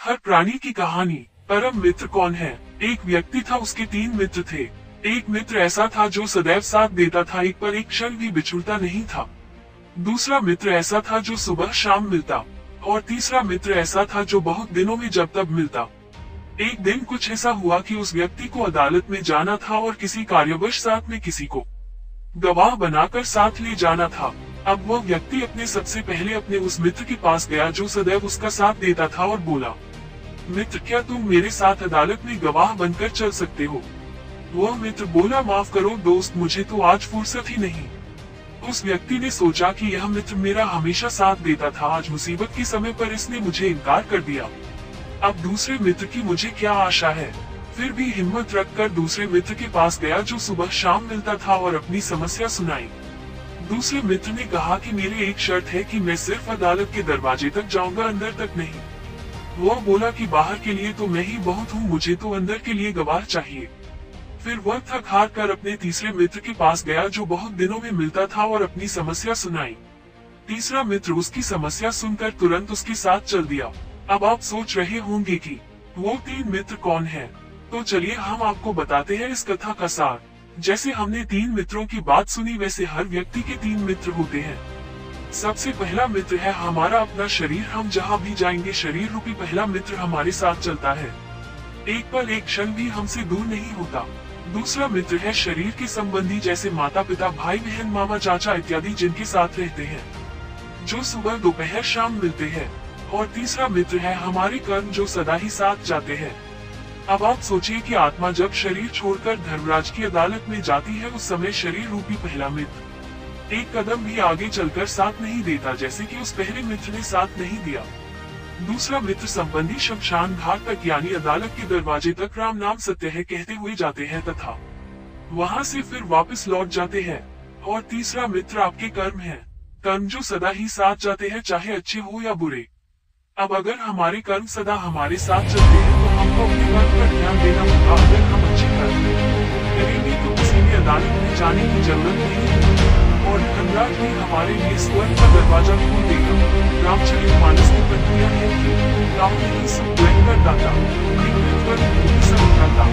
हर प्राणी की कहानी। परम मित्र कौन है? एक व्यक्ति था, उसके 3 मित्र थे। एक मित्र ऐसा था जो सदैव साथ देता था, एक पर एक क्षण भी बिछुड़ता नहीं था। दूसरा मित्र ऐसा था जो सुबह शाम मिलता, और तीसरा मित्र ऐसा था जो बहुत दिनों में जब तब मिलता। एक दिन कुछ ऐसा हुआ कि उस व्यक्ति को अदालत में जाना था और किसी कार्यवश साथ में किसी को गवाह बनाकर साथ ले जाना था। अब वह व्यक्ति अपने सबसे पहले अपने उस मित्र के पास गया जो सदैव उसका साथ देता था और बोला, मित्र, क्या तुम मेरे साथ अदालत में गवाह बनकर चल सकते हो? वह मित्र बोला, माफ करो दोस्त, मुझे तो आज फुर्सत ही नहीं। उस व्यक्ति ने सोचा कि यह मित्र मेरा हमेशा साथ देता था, आज मुसीबत के समय पर इसने मुझे इनकार कर दिया। अब दूसरे मित्र की मुझे क्या आशा है? फिर भी हिम्मत रखकर दूसरे मित्र के पास गया जो सुबह शाम मिलता था और अपनी समस्या सुनाई। दूसरे मित्र ने कहा कि मेरी एक शर्त है कि मैं सिर्फ अदालत के दरवाजे तक जाऊंगा, अंदर तक नहीं। वह बोला कि बाहर के लिए तो मैं ही बहुत हूँ, मुझे तो अंदर के लिए गवाह चाहिए। फिर वह थक हार कर अपने तीसरे मित्र के पास गया जो बहुत दिनों में मिलता था और अपनी समस्या सुनाई। तीसरा मित्र उसकी समस्या सुनकर तुरंत उसके साथ चल दिया। अब आप सोच रहे होंगे कि वो 3 मित्र कौन है? तो चलिए हम आपको बताते हैं इस कथा का सार। जैसे हमने 3 मित्रों की बात सुनी, वैसे हर व्यक्ति के 3 मित्र होते हैं। सबसे पहला मित्र है हमारा अपना शरीर। हम जहाँ भी जाएंगे शरीर रूपी पहला मित्र हमारे साथ चलता है, एक पल एक क्षण भी हमसे दूर नहीं होता। दूसरा मित्र है शरीर के संबंधी, जैसे माता पिता, भाई बहन, मामा चाचा इत्यादि, जिनके साथ रहते हैं, जो सुबह दोपहर शाम मिलते हैं। और तीसरा मित्र है हमारे कर्म, जो सदा ही साथ जाते हैं। अब आप सोचिए कि आत्मा जब शरीर छोड़कर धर्मराज की अदालत में जाती है, उस समय शरीर रूपी पहला मित्र एक कदम भी आगे चलकर साथ नहीं देता, जैसे कि उस पहले मित्र ने साथ नहीं दिया। दूसरा मित्र संबंधी शमशान घाट तक यानी अदालत के दरवाजे तक राम नाम सत्य है कहते हुए जाते हैं तथा वहां से फिर वापस लौट जाते हैं। और तीसरा मित्र आपके कर्म है, कर्म जो सदा ही साथ जाते हैं, चाहे अच्छे हो या बुरे। अब अगर हमारे कर्म सदा हमारे साथ चलते हैं तो हमको अपने कर्म पर ध्यान देना होगा। अगर हम अच्छे कर्म करेंगे तो किसी भी अदालत में जाने की जरूरत नहीं है और धर्मराज भी हमारे लिए स्वर्ग का दरवाजा खोल देगा। रामचरितमानस में प्रक्रिया है कि राम ने ही सब स्वयं कर दाता, एक मित्र पर सब उठाता।